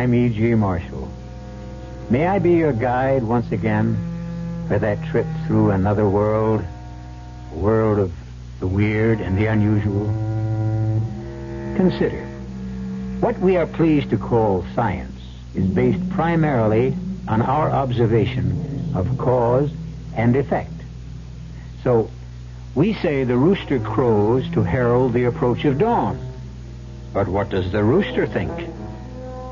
I'm E.G. Marshall. May I be your guide once again for that trip through another world, a world of the weird and the unusual? Consider, what we are pleased to call science is based primarily on our observation of cause and effect. So, we say the rooster crows to herald the approach of dawn. But what does the rooster think?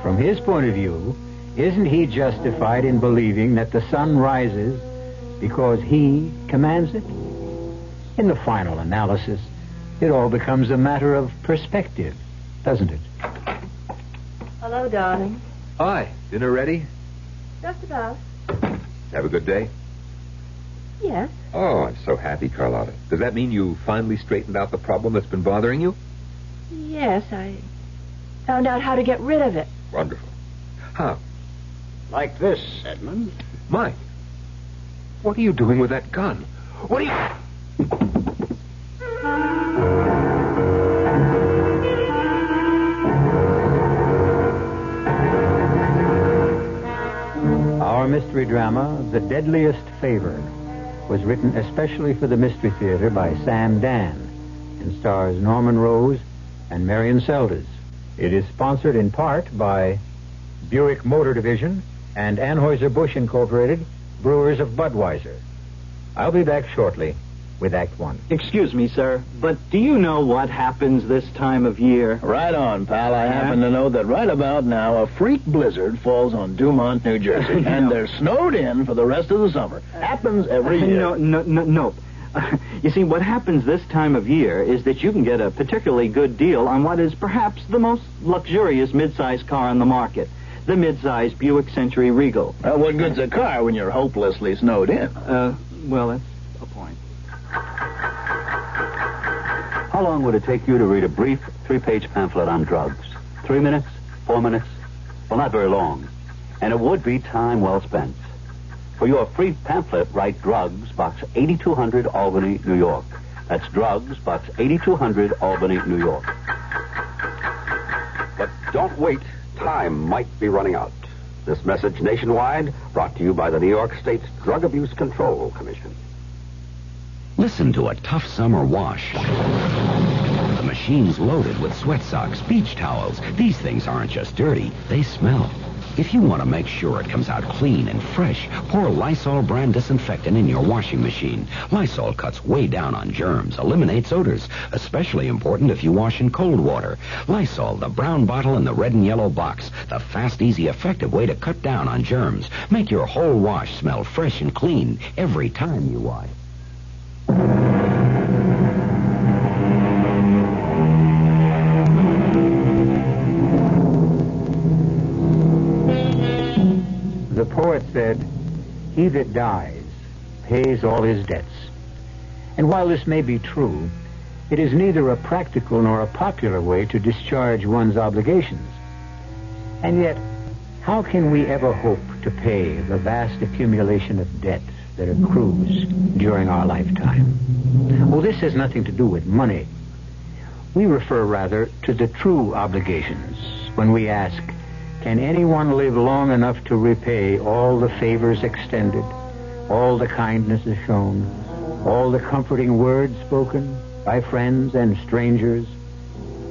From his point of view, isn't he justified in believing that the sun rises because he commands it? In the final analysis, it all becomes a matter of perspective, doesn't it? Hello, darling. Hi. Dinner ready? Just about. Have a good day? Yes. Oh, I'm so happy, Carlotta. Does that mean you finally straightened out the problem that's been bothering you? Yes, I found out how to get rid of it. Wonderful. How? Like this, Edmund. Mike, what are you doing with that gun? What are you... Our mystery drama, The Deadliest Favor, was written especially for the Mystery Theater by Sam Dan and stars Norman Rose and Marion Seldes. It is sponsored in part by Buick Motor Division and Anheuser-Busch Incorporated, Brewers of Budweiser. I'll be back shortly with Act One. Excuse me, sir, but do you know what happens this time of year? Right on, pal. I happen to know that right about now a freak blizzard falls on Dumont, New Jersey, and they're snowed in for the rest of the summer. Happens every year. No. You see, what happens this time of year is that you can get a particularly good deal on what is perhaps the most luxurious mid-size car on the market, the mid-size Buick Century Regal. Well, what good's a car when you're hopelessly snowed in? Well, that's a point. How long would it take you to read a brief 3-page pamphlet on drugs? 3 minutes? 4 minutes? Well, not very long. And it would be time well spent. For your free pamphlet, write Drugs, Box 8200, Albany, New York. That's Drugs, Box 8200, Albany, New York. But don't wait. Time might be running out. This message nationwide brought to you by the New York State's Drug Abuse Control Commission. Listen to a tough summer wash. The machine's loaded with sweat socks, beach towels. These things aren't just dirty, they smell. If you want to make sure it comes out clean and fresh, pour Lysol brand disinfectant in your washing machine. Lysol cuts way down on germs, eliminates odors, especially important if you wash in cold water. Lysol, the brown bottle in the red and yellow box. The fast, easy, effective way to cut down on germs. Make your whole wash smell fresh and clean every time you wash. The poet said, "He that dies pays all his debts." And while this may be true, it is neither a practical nor a popular way to discharge one's obligations. And yet, how can we ever hope to pay the vast accumulation of debt that accrues during our lifetime? Well, this has nothing to do with money. We refer rather to the true obligations when we ask, can anyone live long enough to repay all the favors extended, all the kindnesses shown, all the comforting words spoken by friends and strangers?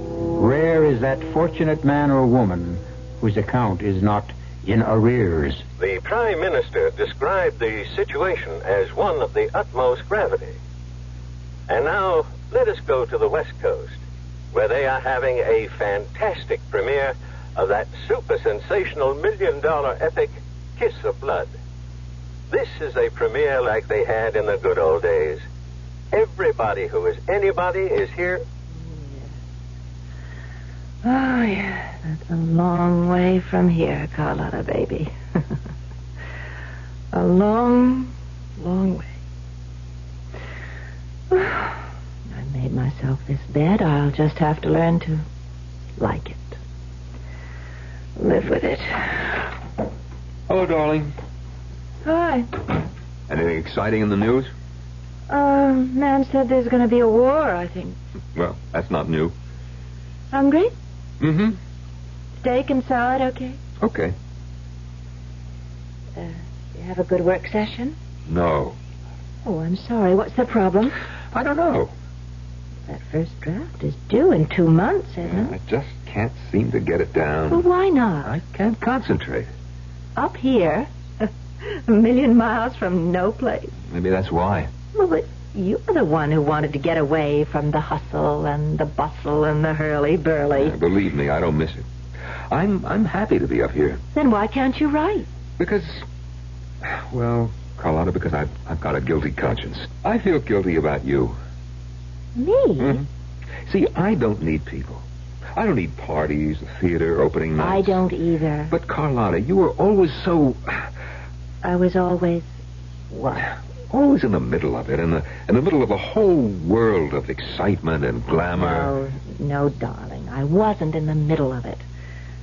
Rare is that fortunate man or woman whose account is not in arrears. The Prime Minister described the situation as one of the utmost gravity. And now, let us go to the West Coast, where they are having a fantastic premiere of that super-sensational million-dollar epic, Kiss of Blood. This is a premiere like they had in the good old days. Everybody who is anybody is here. Oh, yeah, that's a long way from here, Carlotta, baby. A long, long way. I made myself this bed. I'll just have to learn to like it. Live with it. Hello, darling. Hi. Anything exciting in the news? Man said there's going to be a war, I think. Well, that's not new. Hungry? Mm-hmm. Steak and salad, okay? Okay. You have a good work session? No. Oh, I'm sorry. What's the problem? I don't know. That first draft is due in 2 months, isn't I it? just can't seem to get it down. Well, why not? I can't concentrate. Up here, a million miles from no place. Maybe that's why. Well, but you're the one who wanted to get away from the hustle and the bustle and the hurly-burly. Believe me, I don't miss it. I'm happy to be up here. Then why can't you write? Because, well, Carlotta, because I've got a guilty conscience. I feel guilty about you. Me? Mm-hmm. See, I don't need people. I don't need parties, theater, opening nights. I don't either. But, Carlotta, you were always so... I was always... what? Always in the middle of it, in the middle of a whole world of excitement and glamour. No, darling. I wasn't in the middle of it.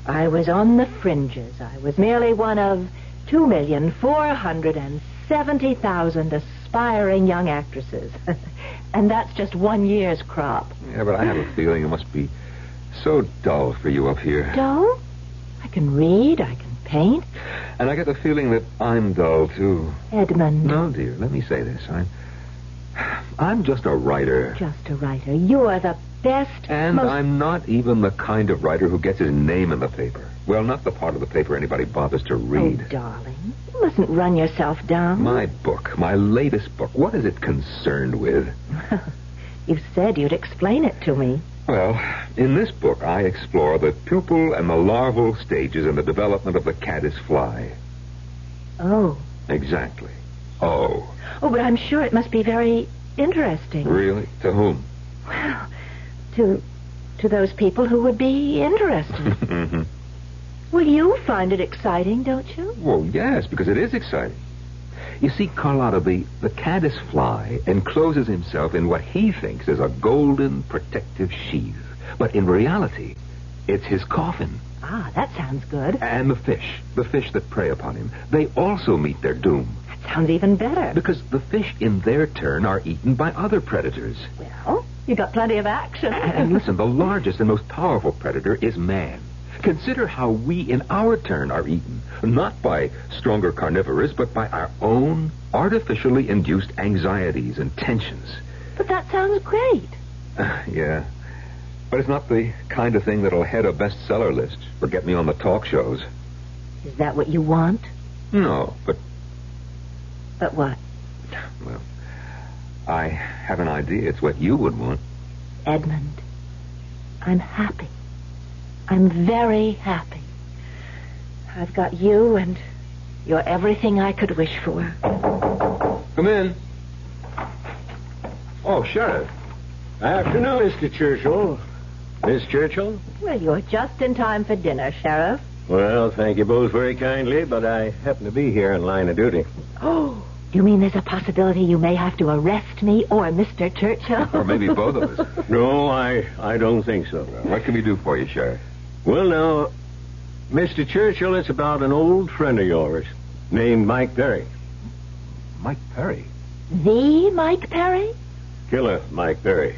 I was on the fringes. I was merely one of 2,470,000 aspiring young actresses. And that's just 1 year's crop. Yeah, but I have a feeling it must be so dull for you up here. Dull? I can read, I can paint. And I get the feeling that I'm dull, too. Edmund. No, dear, let me say this. I'm just a writer. Just a writer. You're the best, And I'm not even the kind of writer who gets his name in the paper. Well, not the part of the paper anybody bothers to read. Oh, darling, you mustn't run yourself down. My book, my latest book, what is it concerned with? You said you'd explain it to me. Well, in this book, I explore the pupal and the larval stages in the development of the caddis fly. Oh. Exactly. Oh. Oh, but I'm sure it must be very interesting. Really? To whom? Well, to those people who would be interested. Mm-hmm. Well, you find it exciting, don't you? Well, yes, because it is exciting. You see, Carlotta, the caddis fly encloses himself in what he thinks is a golden protective sheath. But in reality, it's his coffin. Ah, that sounds good. And the fish that prey upon him, they also meet their doom. That sounds even better. Because the fish, in their turn, are eaten by other predators. Well, you got plenty of action. And listen, the largest and most powerful predator is man. Consider how we, in our turn, are eaten. Not by stronger carnivorous, but by our own artificially induced anxieties and tensions. But that sounds great. Yeah. But it's not the kind of thing that'll head a bestseller list or get me on the talk shows. Is that what you want? No, but... But what? Well, I have an idea it's what you would want. Edmund, I'm happy. I'm very happy. I've got you, and you're everything I could wish for. Come in. Oh, Sheriff. Afternoon, Mr. Churchill. Miss Churchill? Well, you're just in time for dinner, Sheriff. Well, thank you both very kindly, but I happen to be here in line of duty. Oh, you mean there's a possibility you may have to arrest me or Mr. Churchill? Or maybe both of us. No, I don't think so. What can we do for you, Sheriff? Well, now, Mr. Churchill, it's about an old friend of yours named Mike Perry. Mike Perry? The Mike Perry? Killer Mike Perry.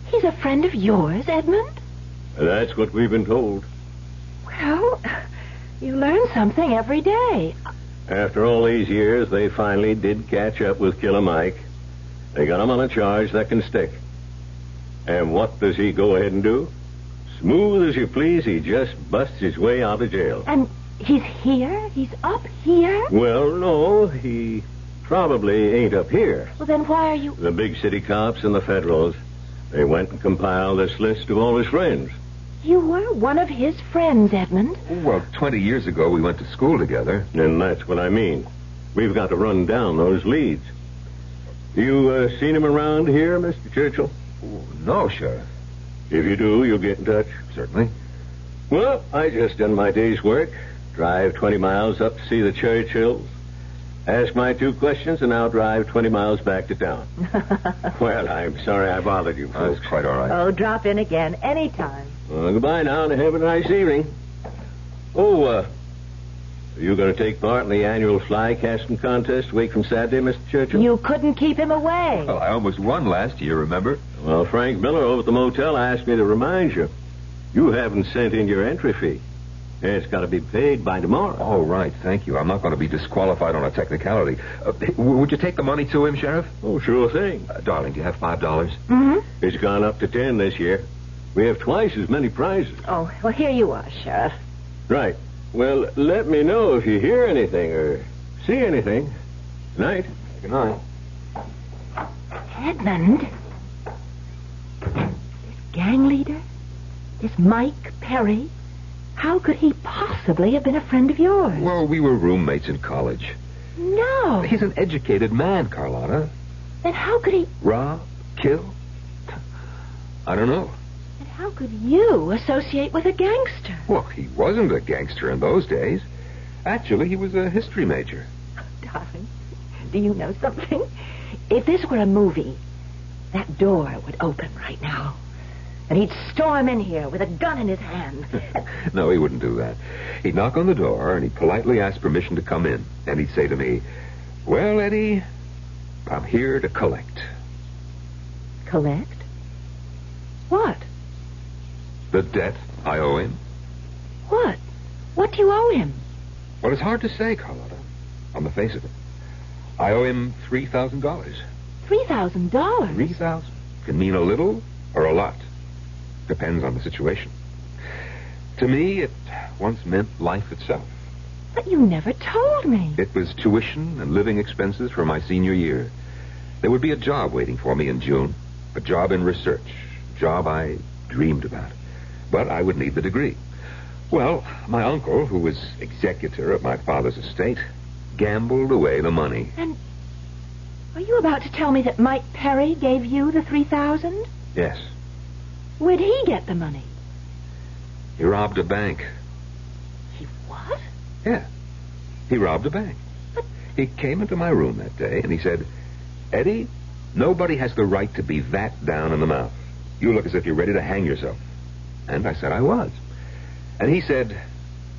He's a friend of yours, Edmund? That's what we've been told. Well, you learn something every day. After all these years, they finally did catch up with Killer Mike. They got him on a charge that can stick. And what does he go ahead and do? Smooth as you please, he just busts his way out of jail. And he's here? He's up here? Well, no, he probably ain't up here. Well, then why are you... The big city cops and the federals, they went and compiled this list of all his friends. You were one of his friends, Edmund. Well, 20 years ago, we went to school together. And that's what I mean. We've got to run down those leads. You seen him around here, Mr. Churchill? No, Sheriff. If you do, you'll get in touch. Certainly. Well, I just done my day's work. Drive 20 miles up to see the Churchills. Ask my 2 questions, and now drive 20 miles back to town. Well, I'm sorry I bothered you, folks. That's quite all right. Oh, drop in again anytime. Well, goodbye now, and have a nice evening. Oh, are you going to take part in the annual fly casting contest a week from Saturday, Mr. Churchill? You couldn't keep him away. Well, I almost won last year, remember? Well, Frank Miller over at the motel asked me to remind you. You haven't sent in your entry fee. It's got to be paid by tomorrow. Oh, right. Thank you. I'm not going to be disqualified on a technicality. Would you take the money to him, Sheriff? Oh, sure thing. Darling, do you have $5? Mm-hmm. It's gone up to 10 this year. We have twice as many prizes. Oh, well, here you are, Sheriff. Right. Well, let me know if you hear anything or see anything. Good night. Good night. Edmund? This gang leader? This Mike Perry? How could he possibly have been a friend of yours? Well, we were roommates in college. No. He's an educated man, Carlotta. Then how could he... Rob? Kill? I don't know. Then how could you associate with a gangster? Well, he wasn't a gangster in those days. Actually, he was a history major. Oh, darling, do you know something? If this were a movie, that door would open right now. And he'd storm in here with a gun in his hand. No, he wouldn't do that. He'd knock on the door, and he'd politely ask permission to come in. And he'd say to me, "Well, Eddie, I'm here to collect." Collect? What? The debt I owe him. What? What do you owe him? Well, it's hard to say, Carlotta, on the face of it. I owe him $3,000. $3,000? $3,000 can mean a little or a lot. Depends on the situation. To me, it once meant life itself. But you never told me. It was tuition and living expenses for my senior year. There would be a job waiting for me in June. A job in research. A job I dreamed about. But I would need the degree. Well, my uncle, who was executor of my father's estate, gambled away the money. And are you about to tell me that Mike Perry gave you the $3,000? Yes. Where'd he get the money? He robbed a bank. He what? Yeah. He robbed a bank. But... He came into my room that day and he said, "Eddie, nobody has the right to be that down in the mouth. You look as if you're ready to hang yourself." And I said I was. And he said,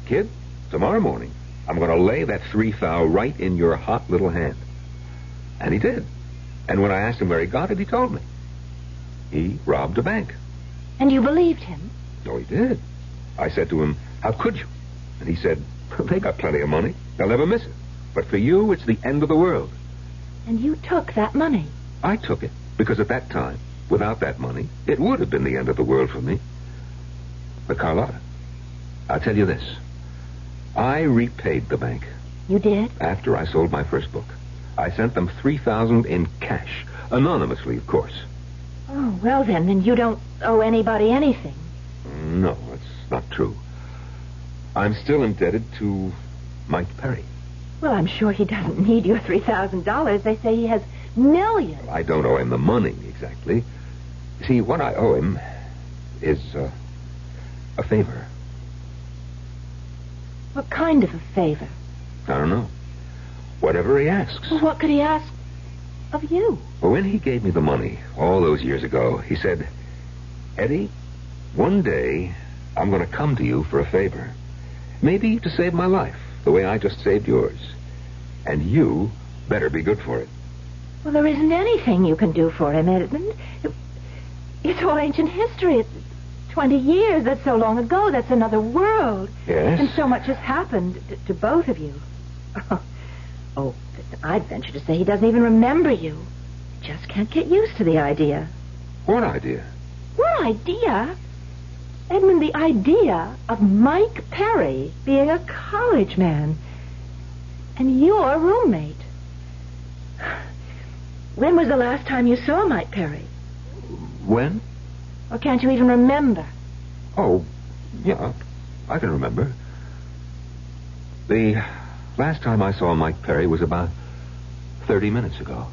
"Kid, tomorrow morning, I'm going to lay that $3,000 right in your hot little hand." And he did. And when I asked him where he got it, he told me. He robbed a bank. And you believed him? No, he did. I said to him, "How could you?" And he said, "They got plenty of money. They'll never miss it. But for you, it's the end of the world." And you took that money? I took it because at that time, without that money, it would have been the end of the world for me. But Carlotta, I'll tell you this. I repaid the bank. You did? After I sold my first book. I sent them $3,000 in cash. Anonymously, of course. Oh, well then you don't owe anybody anything. No, that's not true. I'm still indebted to Mike Perry. Well, I'm sure he doesn't need your $3,000. They say he has millions. I don't owe him the money, exactly. See, what I owe him is a favor. What kind of a favor? I don't know. Whatever he asks. Well, what could he ask of you? Well, when he gave me the money all those years ago, he said, "Eddie, one day I'm going to come to you for a favor. Maybe to save my life, the way I just saved yours. And you better be good for it." Well, there isn't anything you can do for him, Edmund. It's all ancient history. It's 20 years. That's so long ago. That's another world. Yes? And so much has happened to both of you. Oh, I'd venture to say he doesn't even remember you. He just can't get used to the idea. What idea? What idea? Edmund, the idea of Mike Perry being a college man. And your roommate. When was the last time you saw Mike Perry? When? Or can't you even remember? Oh, yeah, I can remember. The last time I saw Mike Perry was about 30 minutes ago.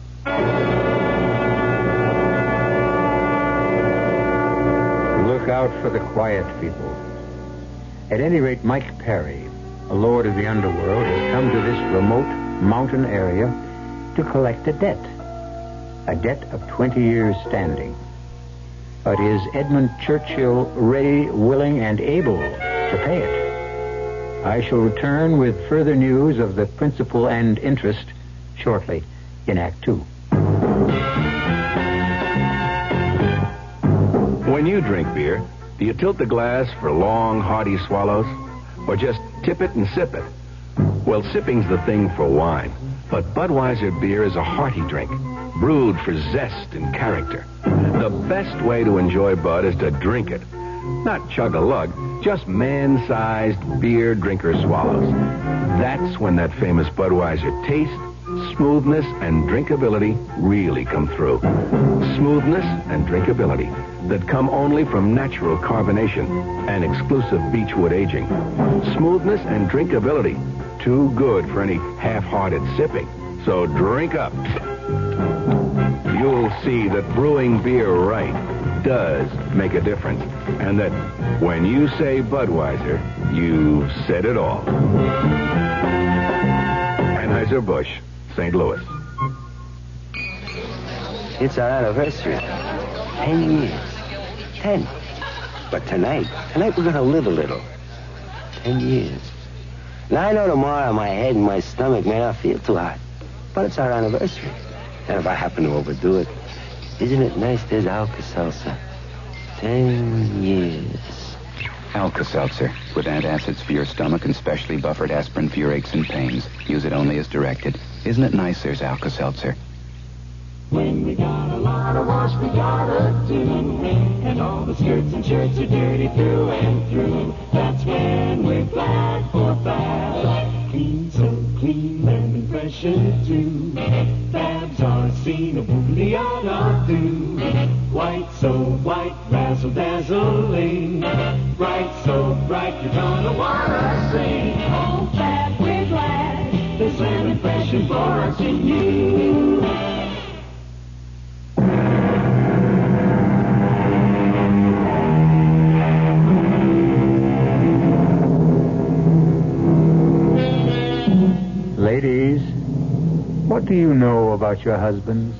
Look out for the quiet people. At any rate, Mike Perry, a lord of the underworld, has come to this remote mountain area to collect a debt. A debt of 20 years standing. But is Edmund Churchill ready, willing, and able to pay it? I shall return with further news of the principal and interest shortly in Act 2. When you drink beer, do you tilt the glass for long, hearty swallows? Or just tip it and sip it? Well, sipping's the thing for wine. But Budweiser beer is a hearty drink, brewed for zest and character. The best way to enjoy Bud is to drink it. Not chug-a-lug, just man-sized beer drinker swallows. That's when that famous Budweiser taste, smoothness, and drinkability really come through. Smoothness and drinkability that come only from natural carbonation and exclusive beechwood aging. Smoothness and drinkability, too good for any half-hearted sipping. So drink up. You'll see that brewing beer right does make a difference. And that when you say Budweiser, you've said it all. Anheuser-Busch, St. Louis. It's our anniversary. 10 years. 10. But tonight we're going to live a little. 10 years. Now, I know tomorrow my head and my stomach may not feel too hot. But it's our anniversary. And if I happen to overdo it, isn't it nice there's Alka-Seltzer? 10 years. Alka-Seltzer, with antacids for your stomach and specially buffered aspirin for your aches and pains. Use it only as directed. Isn't it nice there's Alka-Seltzer? When we got a lot of wash we gotta do, and all the skirts and shirts are dirty through and through, that's when we're glad for Fab. Clean, so clean, lemon fresh and too. Fabs are seen a booty-on-a-doo. White, so white, razzle-dazzling. Bright, so bright, you're gonna wanna sing. Oh, Fab, we're glad there's lemon fresh and for us and you. Ladies, what do you know about your husbands?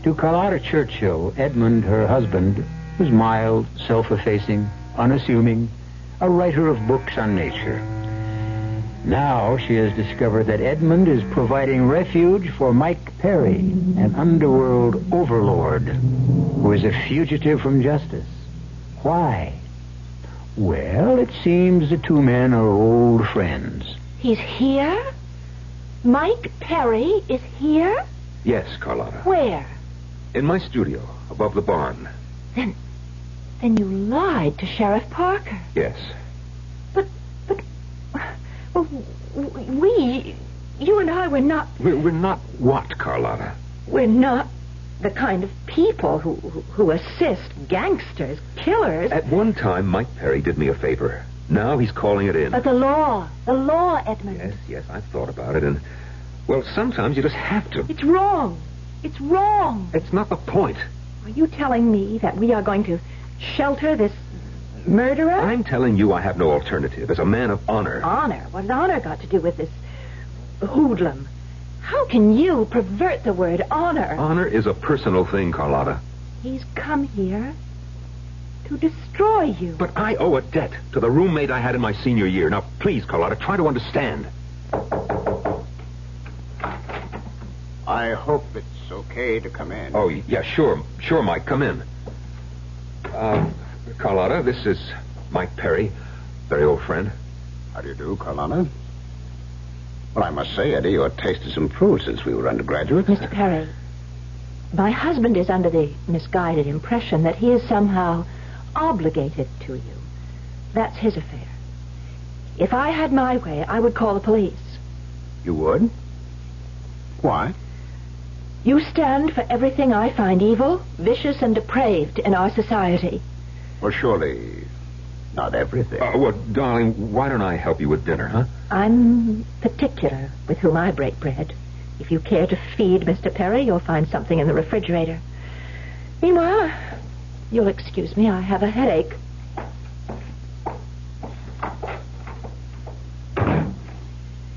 To Carlotta Churchill, Edmund, her husband, was mild, self-effacing, unassuming, a writer of books on nature. Now she has discovered that Edmund is providing refuge for Mike Perry, an underworld overlord who is a fugitive from justice. Why? Well, it seems the two men are old friends. He's here? Mike Perry is here? Yes, Carlotta. Where? In my studio, above the barn. Then you lied to Sheriff Parker. Yes. But, well, you and I were not... We're not what, Carlotta? We're not the kind of people who assist gangsters, killers. At one time, Mike Perry did me a favor. Now he's calling it in. But the law, Edmund. Yes, I've thought about it, and, well, sometimes you just have to. It's wrong. It's wrong. It's not the point. Are you telling me that we are going to shelter this murderer? I'm telling you I have no alternative as a man of honor. Honor? What has honor got to do with this hoodlum? How can you pervert the word honor? Honor is a personal thing, Carlotta. He's come here to destroy you. But I owe a debt to the roommate I had in my senior year. Now, please, Carlotta, try to understand. I hope it's okay to come in. Oh, yeah, sure, Mike, come in. Carlotta, this is Mike Perry, very old friend. How do you do, Carlotta? Well, I must say, Eddie, your taste has improved since we were undergraduates. Mr. Perry, my husband is under the misguided impression that he is somehow obligated to you. That's his affair. If I had my way, I would call the police. You would? Why? You stand for everything I find evil, vicious, and depraved in our society. Well, surely not everything. Well, darling, why don't I help you with dinner, huh? I'm particular with whom I break bread. If you care to feed Mr. Perry, you'll find something in the refrigerator. Meanwhile, you'll excuse me, I have a headache.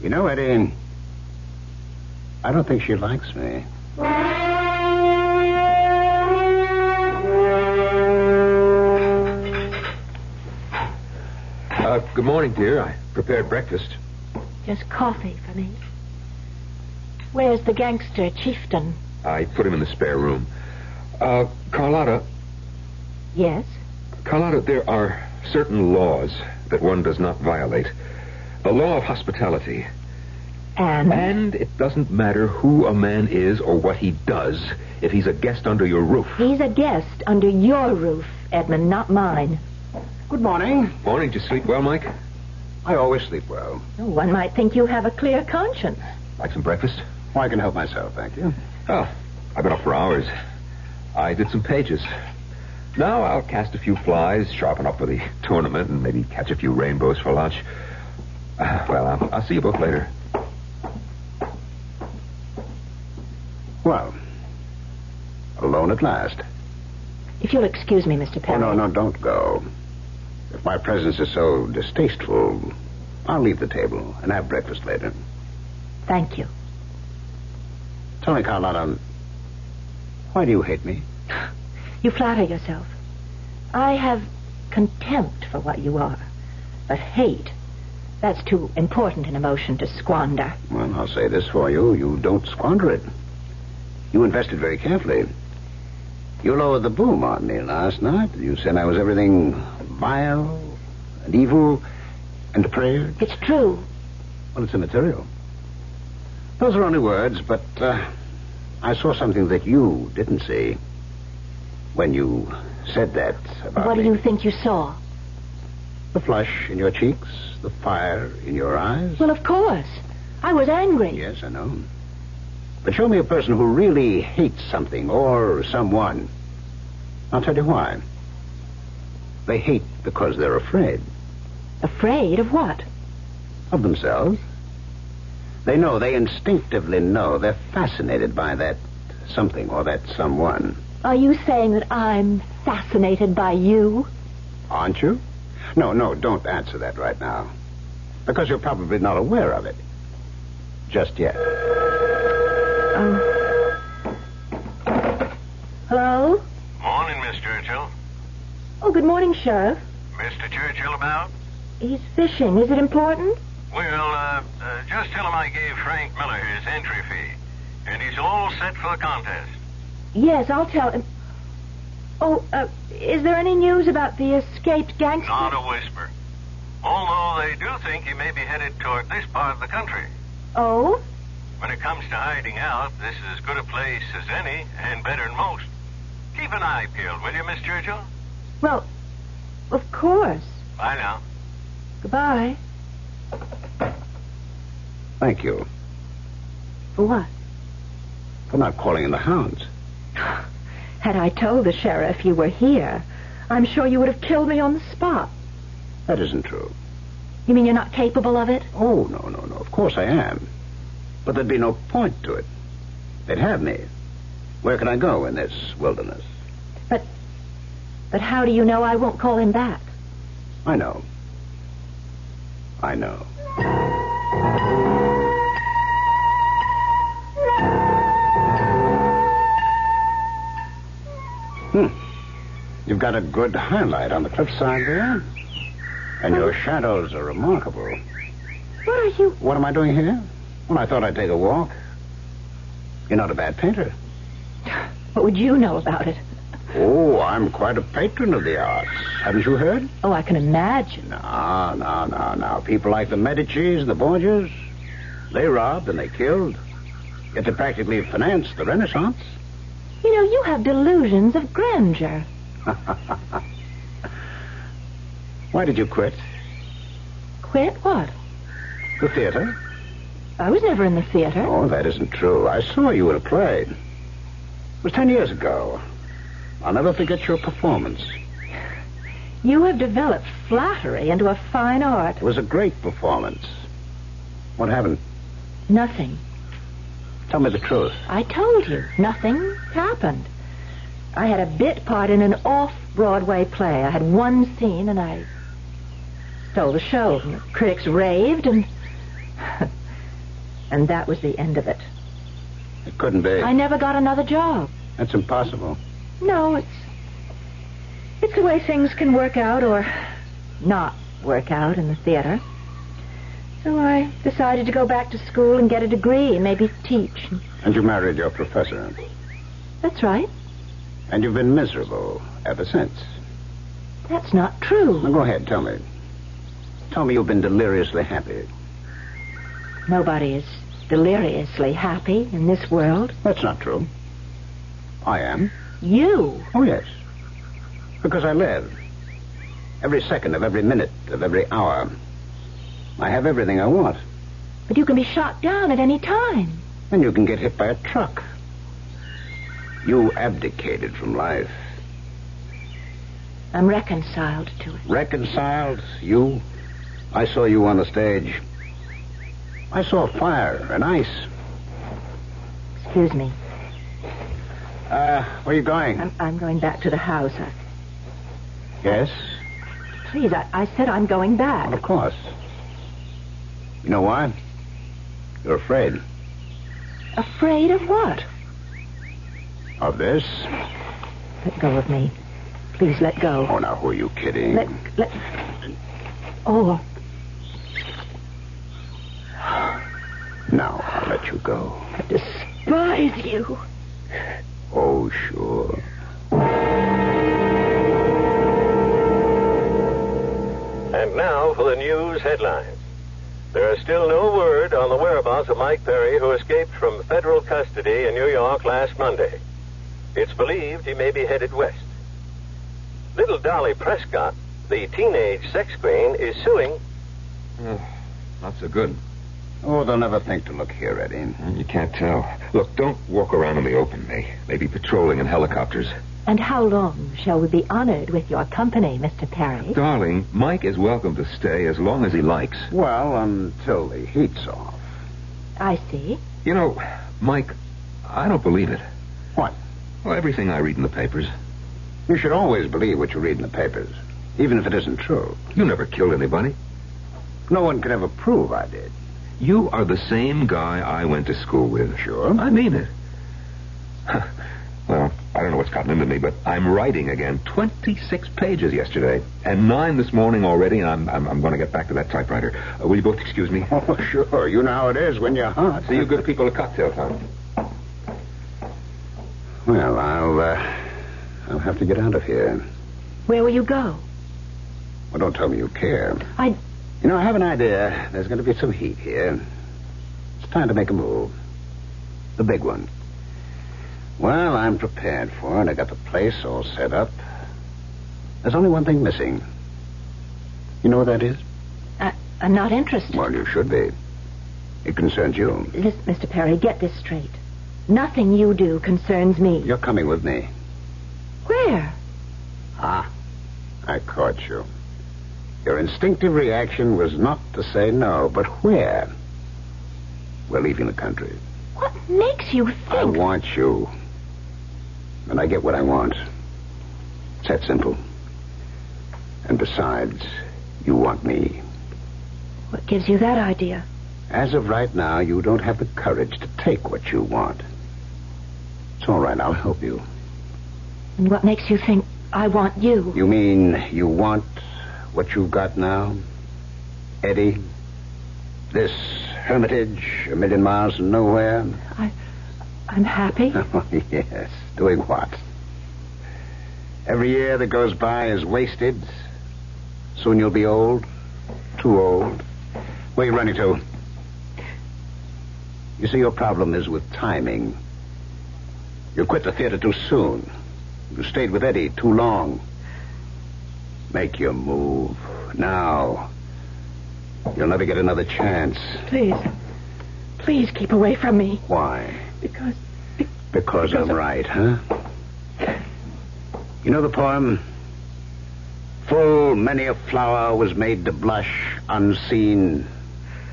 You know, Eddie, I don't think she likes me. Good morning, dear. I prepared breakfast. Just coffee for me. Where's the gangster chieftain? I put him in the spare room. Carlotta. Yes? Carlotta, there are certain laws that one does not violate. The law of hospitality. And it doesn't matter who a man is or what he does if he's a guest under your roof. He's a guest under your roof, Edmund, not mine. Good morning. Morning. Did you sleep well, Mike? I always sleep well. One might think you have a clear conscience. Like some breakfast? Well, I can help myself, thank you. Oh, I've been up for hours. I did some pages. Now I'll cast a few flies, sharpen up for the tournament, and maybe catch a few rainbows for lunch. I'll see you both later. Well, alone at last. If you'll excuse me, Mr. Perry. Oh, no, don't go. If my presence is so distasteful, I'll leave the table and have breakfast later. Thank you. Tell me, Carlotta, why do you hate me? You flatter yourself. I have contempt for what you are. But hate, that's too important an emotion to squander. Well, I'll say this for you. You don't squander it. You invested very carefully. You lowered the boom on me last night. You said I was everything vile and evil and depraved. It's true. Well, it's immaterial. Those are only words, but I saw something that you didn't see when you said that about What me. do you think you saw? The flush in your cheeks, the fire in your eyes. Well, of course. I was angry. Yes, I know. But show me a person who really hates something or someone. I'll tell you why. They hate because they're afraid. Afraid of what? Of themselves. They instinctively know. They're fascinated by that something or that someone. Are you saying that I'm fascinated by you? Aren't you? No, don't answer that right now. Because you're probably not aware of it. Just yet. Hello? Morning, Miss Churchill. Oh, good morning, Sheriff. Mr. Churchill about? He's fishing. Is it important? Well, just tell him I gave Frank Miller his entry fee, and he's all set for the contest. Yes, I'll tell him. Oh, is there any news about the escaped gangster? Not a whisper. Although they do think he may be headed toward this part of the country. Oh? When it comes to hiding out, this is as good a place as any, and better than most. Keep an eye peeled, will you, Miss Churchill? Well, of course. Bye now. Goodbye. Thank you. For what? For not calling in the hounds. Had I told the sheriff you were here, I'm sure you would have killed me on the spot. That isn't true. You mean you're not capable of it? Oh, no. Of course I am. But there'd be no point to it. They'd have me. Where can I go in this wilderness? But how do you know I won't call him back? I know. You've got a good highlight on the cliffside there. And your shadows are remarkable. What are you... What am I doing here? Well, I thought I'd take a walk. You're not a bad painter. What would you know about it? Oh, I'm quite a patron of the arts. Haven't you heard? Oh, I can imagine. No. People like the Medicis and the Borgias, they robbed and they killed. Yet they practically financed the Renaissance. You know, you have delusions of grandeur. Why did you quit? Quit what? The theater. I was never in the theater. Oh, that isn't true. I saw you at a play. It was 10 years ago. I'll never forget your performance. You have developed flattery into a fine art. It was a great performance. What happened? Nothing. Tell me the truth. I told you. Nothing happened. I had a bit part in an off-Broadway play. I had one scene, and I stole the show. The critics raved, and... and that was the end of it. It couldn't be. I never got another job. That's impossible. No, it's the way things can work out or not work out in the theater. So I decided to go back to school and get a degree and maybe teach. And you married your professor. That's right. And you've been miserable ever since. That's not true. Now, go ahead, tell me. Tell me you've been deliriously happy. Nobody is deliriously happy in this world. That's not true. I am. You? Oh, yes. Because I live. Every second of every minute of every hour. I have everything I want. But you can be shot down at any time. And you can get hit by a truck. You abdicated from life. I'm reconciled to it. Reconciled? You? I saw you on the stage. I saw fire and ice. Excuse me. Where are you going? I'm going back to the house. Yes? Please, I said I'm going back. Well, of course. You know why? You're afraid. Afraid of what? Of this? Let go of me. Please let go. Oh, now, who are you kidding? Let... Oh. Now, I'll let you go. I despise you. Oh, sure. And now for the news headlines. There is still no word on the whereabouts of Mike Perry, who escaped from federal custody in New York last Monday. It's believed he may be headed west. Little Dolly Prescott, the teenage sex queen, is suing... Not so good. Oh, they'll never think to look here, Eddie. You can't tell. Look, don't walk around in the open. They may be patrolling in helicopters. And how long shall we be honored with your company, Mr. Perry? Darling, Mike is welcome to stay as long as he likes. Well, until the heat's off. I see. You know, Mike, I don't believe it. What? Well, everything I read in the papers. You should always believe what you read in the papers, even if it isn't true. You never killed anybody. No one can ever prove I did. You are the same guy I went to school with. Sure. I mean it. Well, I don't know what's gotten into me, but I'm writing again. 26 pages yesterday, and 9 this morning already, and I'm going to get back to that typewriter. Will you both excuse me? Oh, sure. You know how it is when you're hot. See you good people at cocktail time. Well, I'll have to get out of here. Where will you go? Well, don't tell me you care. You know, I have an idea. There's going to be some heat here. It's time to make a move. The big one. Well, I'm prepared for it. I got the place all set up. There's only one thing missing. You know what that is? I'm not interested. Well, you should be. It concerns you. Listen, Mr. Perry, get this straight. Nothing you do concerns me. You're coming with me. Where? I caught you. Your instinctive reaction was not to say no, but where? We're leaving the country. What makes you think... I want you. And I get what I want. It's that simple. And besides, you want me. What gives you that idea? As of right now, you don't have the courage to take what you want. It's all right, I'll help you. And what makes you think I want you? You mean you want what you've got now? Eddie? This hermitage, a million miles from nowhere? I'm happy. Oh, yes. Doing what? Every year that goes by is wasted. Soon you'll be old. Too old. Where are you running to? You see, your problem is with timing. You quit the theater too soon. You stayed with Eddie too long. Make your move. Now. You'll never get another chance. Please keep away from me. Why? Because I'm right, huh? You know the poem? Full many a flower was made to blush unseen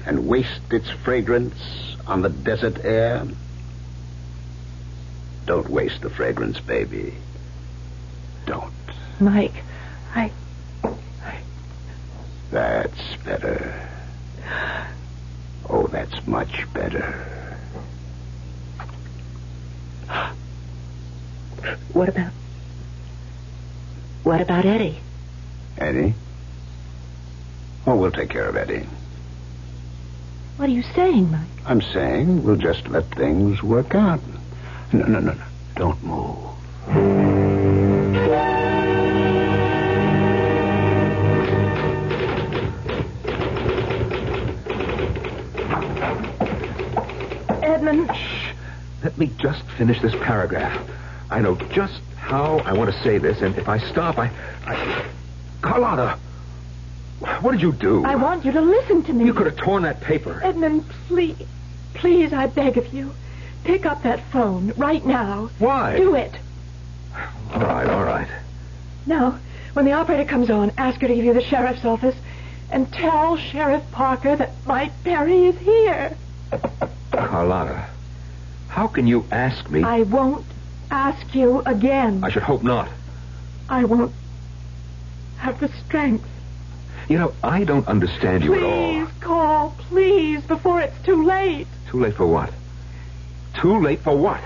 and waste its fragrance on the desert air. Don't waste the fragrance, baby. Don't. Mike, That's better. Oh, that's much better. What about Eddie? Eddie? Oh, we'll take care of Eddie. What are you saying, Mike? I'm saying we'll just let things work out. No. Don't move. Edmund. Shh. Let me just finish this paragraph. I know just how I want to say this, and if I stop, I... Carlotta! What did you do? I want you to listen to me. You could have torn that paper. Edmund, please, I beg of you. Pick up that phone right now. Why? Do it. All right. Now, when the operator comes on, ask her to give you the sheriff's office and tell Sheriff Parker that Mike Perry is here. Carlotta, how can you ask me? I won't ask you again. I should hope not. I won't have the strength. You know, I don't understand you at all. Please call, please, before it's too late. Too late for what? Too late for what?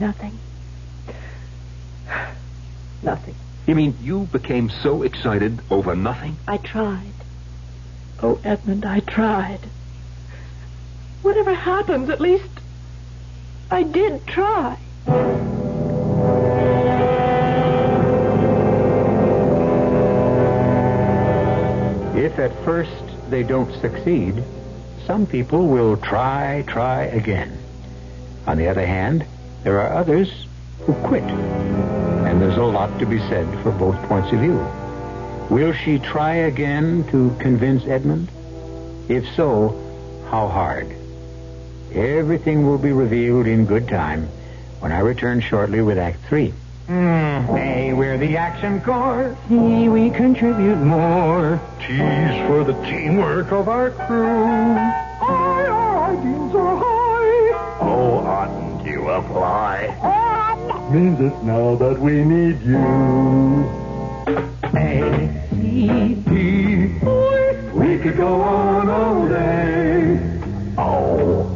Nothing. Nothing. You mean you became so excited over nothing? I tried. Oh, Edmund, I tried. Whatever happens, at least I did try. If at first they don't succeed, some people will try again. On the other hand, there are others who quit. And there's a lot to be said for both points of view. Will she try again to convince Edmund? If so, how hard? Everything will be revealed in good time when I return shortly with Act 3. Hey, we're the action corps. See, we contribute more. T's for the teamwork of our crew. Our ideals are high. Oh, oughtn't you apply? Means it's now that we need you. A, C, D, we could go on all day. Oh,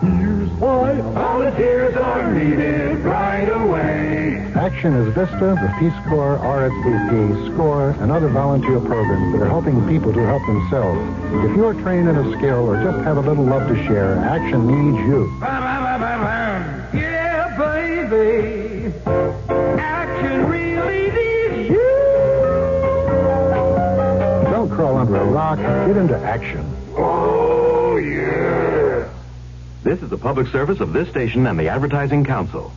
here's why volunteers are needed right away. Action is VISTA, the Peace Corps, RSVP, SCORE, and other volunteer programs that are helping people to help themselves. If you're trained in a skill or just have a little love to share, Action needs you. Yeah, baby. Action really needs you. Don't crawl under a rock. Get into action. Oh, yeah. This is the public service of this station and the Advertising Council.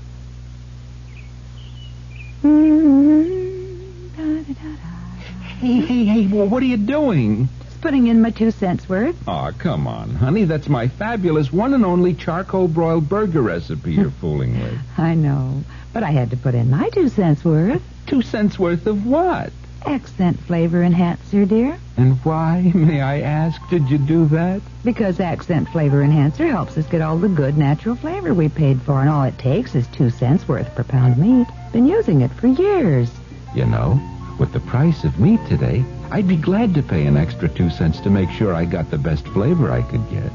Hey, well, what are you doing? Just putting in my 2 cents worth. Oh, come on, honey. That's my fabulous one and only charcoal broiled burger recipe you're fooling with. I know, but I had to put in my 2 cents worth. 2 cents worth of what? Accent flavor enhancer, dear. And why, may I ask, did you do that? Because Accent Flavor Enhancer helps us get all the good natural flavor we paid for, and all it takes is 2 cents worth per pound of meat. Been using it for years. You know, with the price of meat today, I'd be glad to pay an extra 2 cents to make sure I got the best flavor I could get.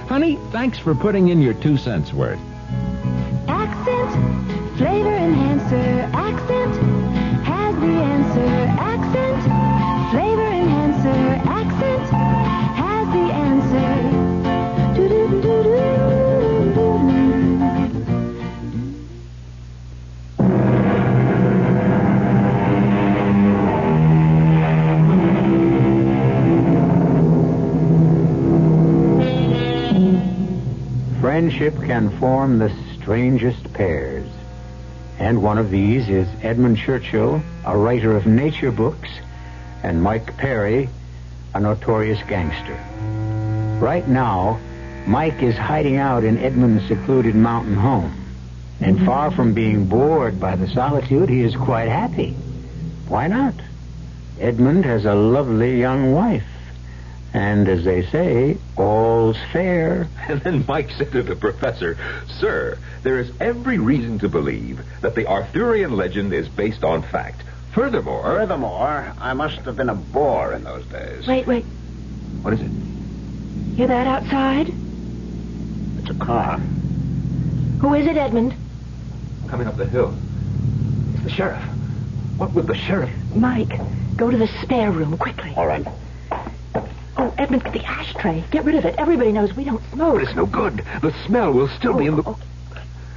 Honey, thanks for putting in your 2 cents worth. Accent Flavor Enhancer. Accent has the answer. Accent Flavor Enhancer. Accent has the answer. Do-do-do-do-do-do-do. Friendship can form the strangest pairs. And one of these is Edmund Churchill, a writer of nature books, and Mike Perry, a notorious gangster. Right now, Mike is hiding out in Edmund's secluded mountain home. And far from being bored by the solitude, he is quite happy. Why not? Edmund has a lovely young wife. And as they say, all's fair. And then Mike said to the professor, "Sir, there is every reason to believe that the Arthurian legend is based on fact. Furthermore, I must have been a bore in those days. Wait. What is it? Hear that outside? It's a car. Who is it, Edmund? Coming up the hill. It's the sheriff. What would the sheriff... Mike, go to the spare room, quickly. All right. Oh, Edmund, the ashtray. Get rid of it. Everybody knows we don't smoke. But it's no good. The smell will still be in the... Oh.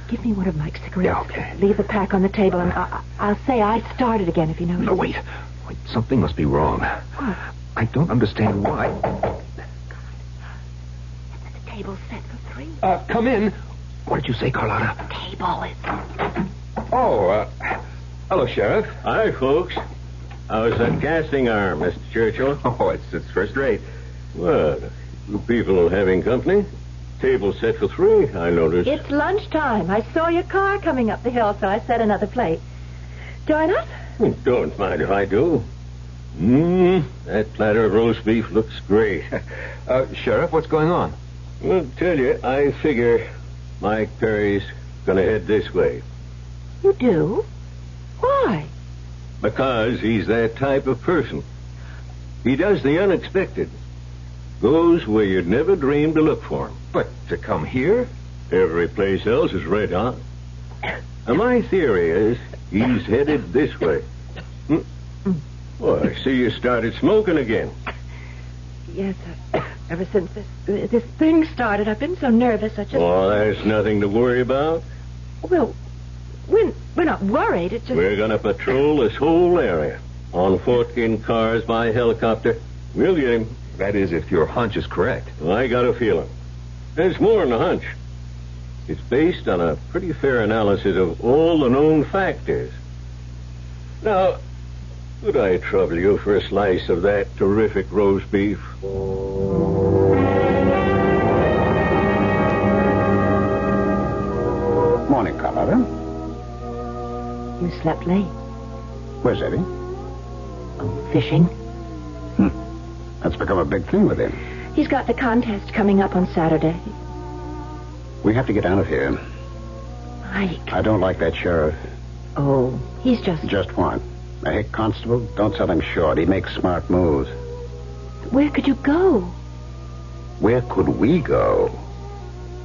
Give me one of Mike's cigarettes. Yeah, okay. Leave the pack on the table, and I'll say I started again if you notice. No, wait. Something must be wrong. What? I don't understand why. table's set for 3. Come in. What did you say, Carlotta? Table is... Oh, hello, Sheriff. Hi, folks. How's that casting arm, Mr. Churchill? Oh, it's first rate. Well, you people having company? Table set for 3, I noticed. It's lunchtime. I saw your car coming up the hill, so I set another plate. Join us? Don't mind if I do. That platter of roast beef looks great. Sheriff, what's going on? Well, tell you, I figure Mike Perry's gonna head this way. You do? Why? Because he's that type of person. He does the unexpected. Goes where you'd never dream to look for him. But to come here? Every place else is red hot. Now, my theory is he's headed this way. Well, I see you started smoking again. Yes, ever since this thing started, I've been so nervous. Oh, there's nothing to worry about. Well, we're not worried. It's just... We're going to patrol this whole area. On foot, in cars, by helicopter. We'll get him. That is, if your hunch is correct. Well, I got a feeling. There's more than a hunch. It's based on a pretty fair analysis of all the known factors. Now, could I trouble you for a slice of that terrific roast beef? Morning, Carlotta. You slept late. Where's Eddie? Oh, fishing. That's become a big thing with him. He's got the contest coming up on Saturday. We have to get out of here. Mike. I don't like that sheriff. Oh, he's just... Just what? A hick constable? Don't sell him short. He makes smart moves. Where could you go? Where could we go?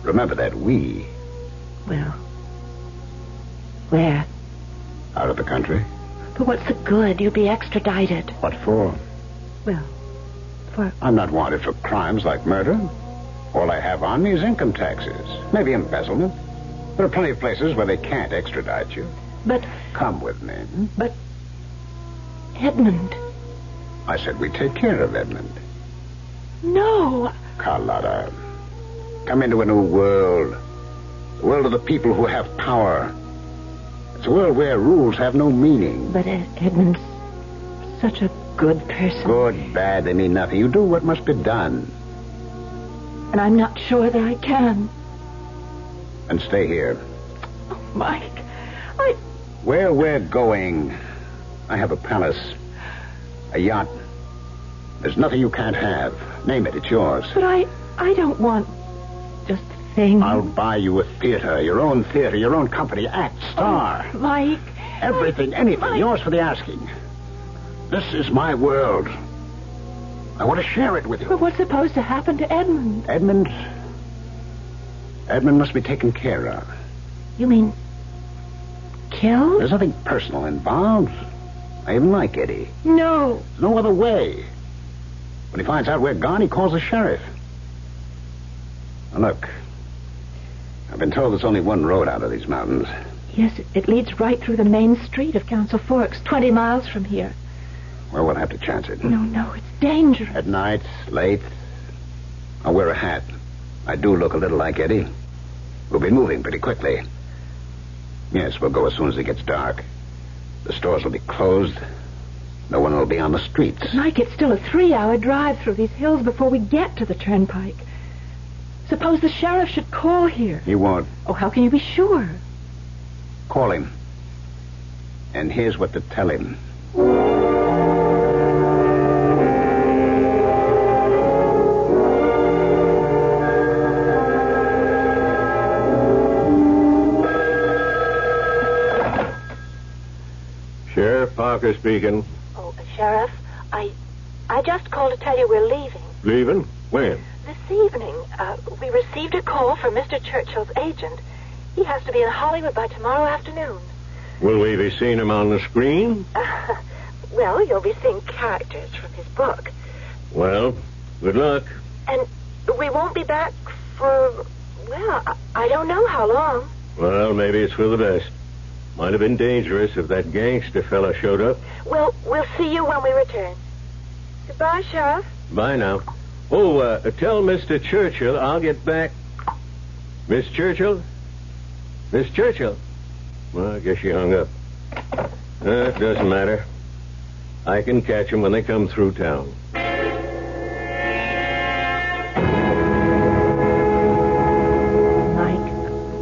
Remember that we. Well, where? Out of the country. But what's the good? You'll be extradited. What for? Well, for... I'm not wanted for crimes like murder. All I have on me is income taxes. Maybe embezzlement. There are plenty of places where they can't extradite you. But... Come with me. But... Edmund. I said we take care of Edmund. No. Carlotta, come into a new world. The world of the people who have power. It's a world where rules have no meaning. But Edmund's such a good person. Good, bad, they mean nothing. You do what must be done. And I'm not sure that I can. And stay here. Oh, Mike, Where we're going, I have a palace, a yacht. There's nothing you can't have. Name it, it's yours. But I don't want just things. I'll buy you a theater, your own company, act, star. Oh, Mike. Everything, anything, Mike. yours for the asking. This is my world. I want to share it with you. But what's supposed to happen to Edmund? Edmund must be taken care of. You mean killed? There's nothing personal involved. I even like Eddie. No. There's no other way. When he finds out we're gone, he calls the sheriff. Now, look, I've been told there's only one road out of these mountains. Yes, it leads right through the main street of Council Forks, 20 miles from here. Well, we'll have to chance it. No, it's dangerous. At night, late, I'll wear a hat. I do look a little like Eddie. We'll be moving pretty quickly. Yes, we'll go as soon as it gets dark. The stores will be closed. No one will be on the streets. Mike, it's still a 3-hour drive through these hills before we get to the turnpike. Suppose the sheriff should call here. He won't. Oh, how can you be sure? Call him. And here's what to tell him. Sheriff Parker speaking. Oh, Sheriff, I just called to tell you we're leaving. Leaving? When? This evening, we received a call from Mr. Churchill's agent. He has to be in Hollywood by tomorrow afternoon. Will we be seeing him on the screen? Well, you'll be seeing characters from his book. Well, good luck. And we won't be back for, well, I don't know how long. Well, maybe it's for the best. Might have been dangerous if that gangster fella showed up. We'll see you when we return. Goodbye, Sheriff. Bye now. Tell Mr. Churchill I'll get back. Miss Churchill? Miss Churchill? Well, I guess she hung up. It doesn't matter. I can catch them when they come through town.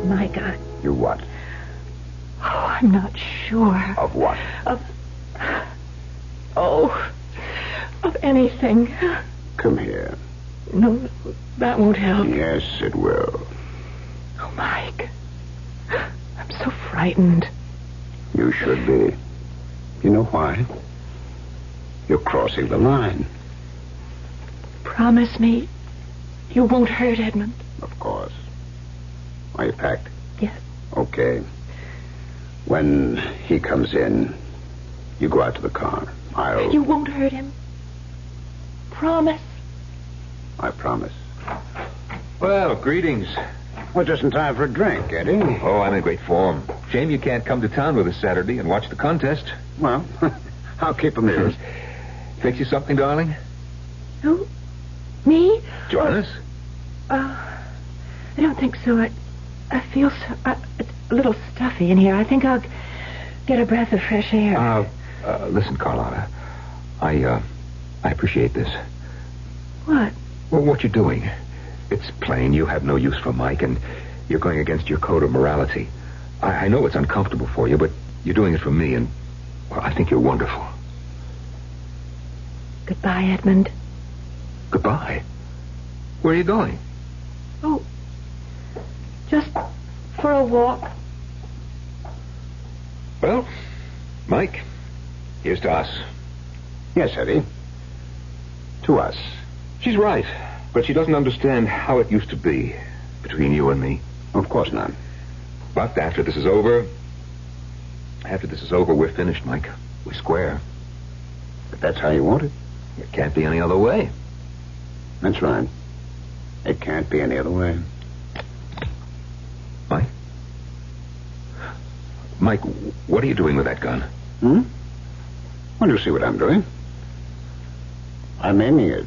Mike, You what? Oh, I'm not sure. Of what? Of anything. Come here. No, that won't help. Yes, it will. Oh, Mike. I'm so frightened. You should be. You know why? You're crossing the line. Promise me you won't hurt Edmund. Of course. Are you packed? Yes. Okay. When he comes in, you go out to the car. You won't hurt him. Promise. I promise. Well, greetings. Well, just in time for a drink, Eddie. Oh, I'm in great form. Shame you can't come to town with us Saturday and watch the contest. Well, I'll keep amused. Fix you something, darling? Who? Me? Join us? I don't think so. I feel so... it's a little stuffy in here. I think I'll get a breath of fresh air. Listen, Carlotta. I appreciate this. What? Well, what you're doing. It's plain you have no use for Mike, and you're going against your code of morality. I know it's uncomfortable for you, but you're doing it for me, and, well, I think you're wonderful. Goodbye, Edmund. Goodbye? Where are you going? Oh, just for a walk. Well, Mike, here's to us. Yes, Eddie. To us. She's right, but she doesn't understand how it used to be between you and me. Of course not. But after this is over, we're finished, Mike. We're square. But that's how you want it. It can't be any other way. That's right. It can't be any other way. Mike, what are you doing with that gun? Well, you see what I'm doing. I'm aiming it.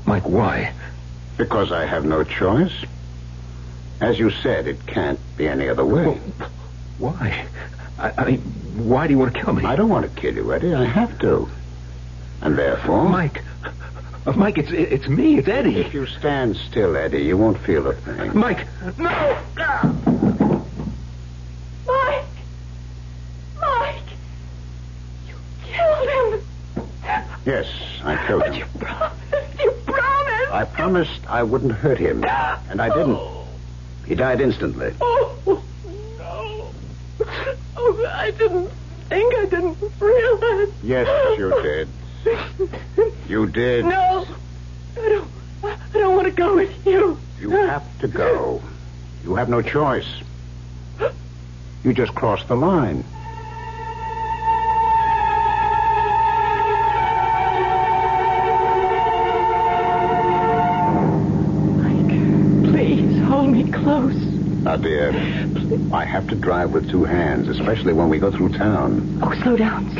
Mike, why? Because I have no choice. As you said, it can't be any other way. Well, why? I mean, why do you want to kill me? I don't want to kill you, Eddie. I have to. And therefore... Mike, it's me. It's Eddie. If you stand still, Eddie, you won't feel a thing. Mike, no! Mike! You killed him! Yes, I killed him. But you promised! I promised I wouldn't hurt him. And I didn't. He died instantly. Oh, no. Oh, I didn't realize. Yes, you did. You did. No. I don't want to go with you. You have to go. You have no choice. You just crossed the line. Mike, please hold me close. Now, dear, please. I have to drive with two hands, especially when we go through town. Oh, slow down.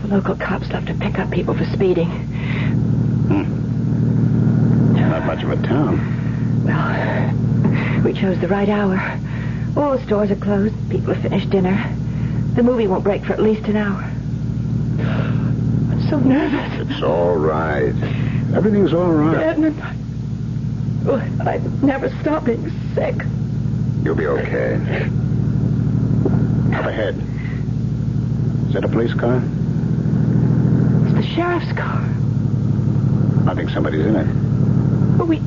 The local cops love to pick up people for speeding. Not much of a town. Well, we chose the right hour. All the stores are closed. People have finished dinner. The movie won't break for at least an hour. I'm so nervous. It's all right. Everything's all right. Edmund, I've never stopped being sick. You'll be okay. Up ahead. Is that a police car? It's the sheriff's car. I think somebody's in it. Well, we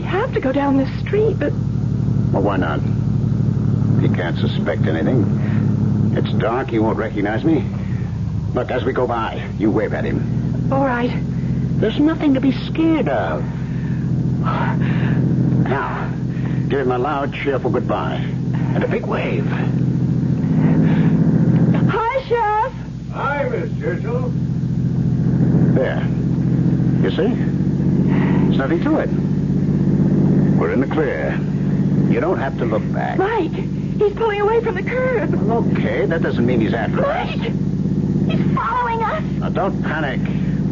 have to go down this street, but... Well, why not? He can't suspect anything. It's dark. He won't recognize me. Look, as we go by, you wave at him. All right. There's nothing to be scared of. Now, give him a loud, cheerful goodbye. And a big wave. Hi, Sheriff. Hi, Miss Churchill. There. You see? There's nothing to it. We're in the clear. You don't have to look back. Mike, he's pulling away from the curb. Okay, that doesn't mean he's after us. Mike! He's following us. Now, don't panic.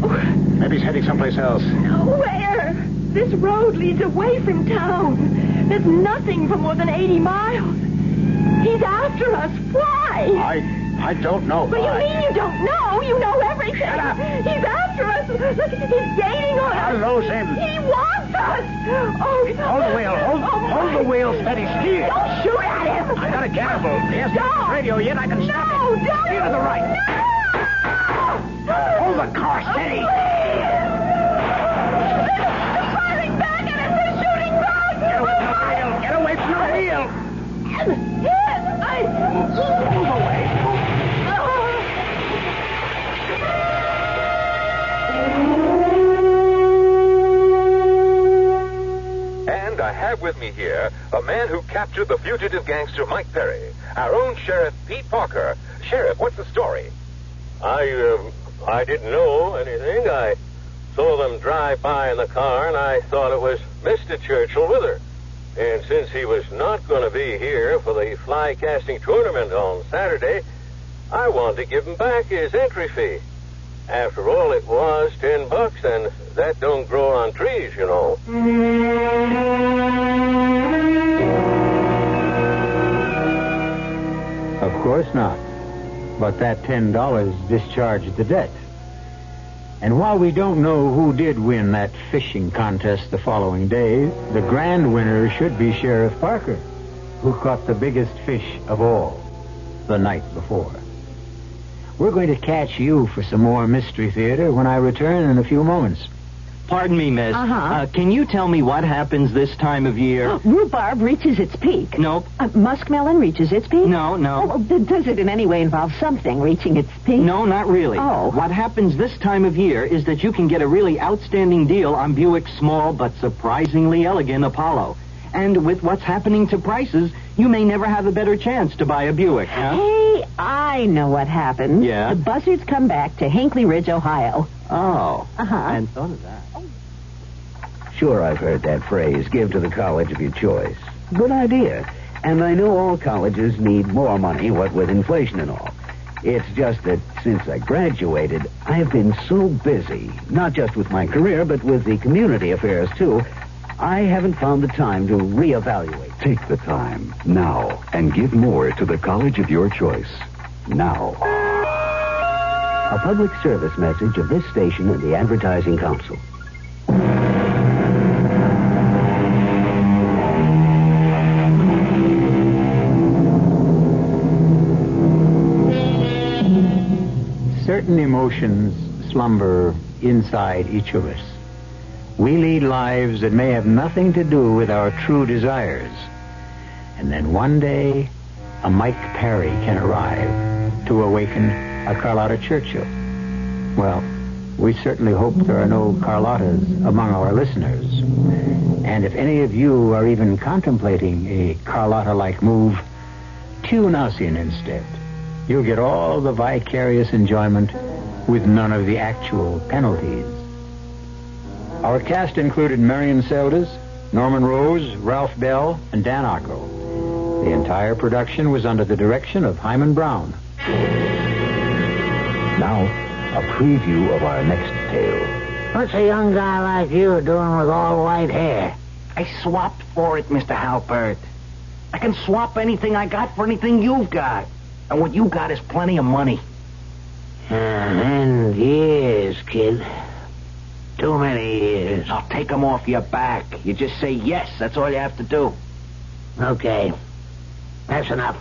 Maybe he's heading someplace else. Where? This road leads away from town. There's nothing for more than 80 miles. He's after us. Why? I don't know. What do you mean you don't know? You know everything. Shut up. He's after us. Look, he's gaining on us. I'll lose him. He wants us. Oh, Hold the wheel. Hold the wheel steady. Steer. Don't shoot at him. I'm not a cannibal. He hasn't hit the radio yet. I can stop him. No, don't. Steer to the right. No. Hold the car steady. They're firing back at us. They're shooting back. Get away from the wheel. Get away from the wheel. Move away. And I have with me here a man who captured the fugitive gangster Mike Perry, our own Sheriff Pete Parker. Sheriff, what's the story? I didn't know anything. I saw them drive by in the car, and I thought it was Mr. Churchill with her. And since he was not going to be here for the fly casting tournament on Saturday, I wanted to give him back his entry fee. After all, it was $10, and that don't grow on trees, you know. Of course not. But that $10 discharged the debt. And while we don't know who did win that fishing contest the following day, the grand winner should be Sheriff Parker, who caught the biggest fish of all the night before. We're going to catch you for some more Mystery Theater when I return in a few moments. Pardon me, miss. Can you tell me what happens this time of year? Rhubarb reaches its peak. Nope. Muskmelon reaches its peak? No. Does it in any way involve something reaching its peak? No, not really. Oh. What happens this time of year is that you can get a really outstanding deal on Buick's small but surprisingly elegant Apollo. And with what's happening to prices, you may never have a better chance to buy a Buick, huh? Hey, I know what happened. Yeah? The buzzards come back to Hinckley Ridge, Ohio. Oh. I hadn't thought of that. Sure, I've heard that phrase, give to the college of your choice. Good idea. And I know all colleges need more money, what with inflation and all. It's just that since I graduated, I've been so busy, not just with my career, but with the community affairs, too, I haven't found the time to reevaluate. Take the time now and give more to the college of your choice. Now. A public service message of this station and the Advertising Council. Certain emotions slumber inside each of us. We lead lives that may have nothing to do with our true desires. And then one day, a Mike Perry can arrive to awaken a Carlotta Churchill. Well, we certainly hope there are no Carlottas among our listeners. And if any of you are even contemplating a Carlotta-like move, tune us in instead. You'll get all the vicarious enjoyment with none of the actual penalties. Our cast included Marion Seldes, Norman Rose, Ralph Bell, and Dan Ocko. The entire production was under the direction of Himan Brown. Now, a preview of our next tale. What's a young guy like you doing with all white hair? I swapped for it, Mr. Halpert. I can swap anything I got for anything you've got. And what you got is plenty of money. And years, kid. Too many years. I'll take them off your back. You just say yes. That's all you have to do. Okay. That's enough.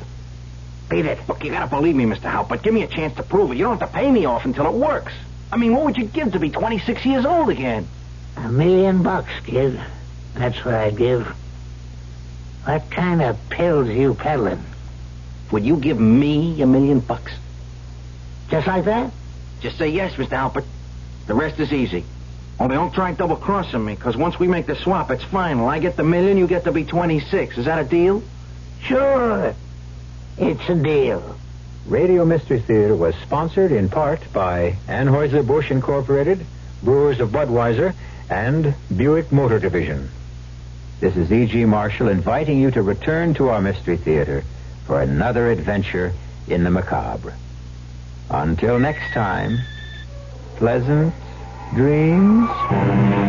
Beat it. Look, you gotta believe me, Mr. Halpert. Give me a chance to prove it. You don't have to pay me off until it works. I mean, what would you give to be 26 years old again? $1 million, kid. That's what I'd give. What kind of pills you peddling? Would you give me $1 million? Just like that? Just say yes, Mr. Halpert. The rest is easy. Only don't try double-crossing me, because once we make the swap, it's final. I get the $1 million, you get to be 26. Is that a deal? Sure. It's a deal. Radio Mystery Theater was sponsored in part by Anheuser-Busch Incorporated, Brewers of Budweiser, and Buick Motor Division. This is E.G. Marshall inviting you to return to our Mystery Theater for another adventure in the macabre. Until next time, pleasant dreams.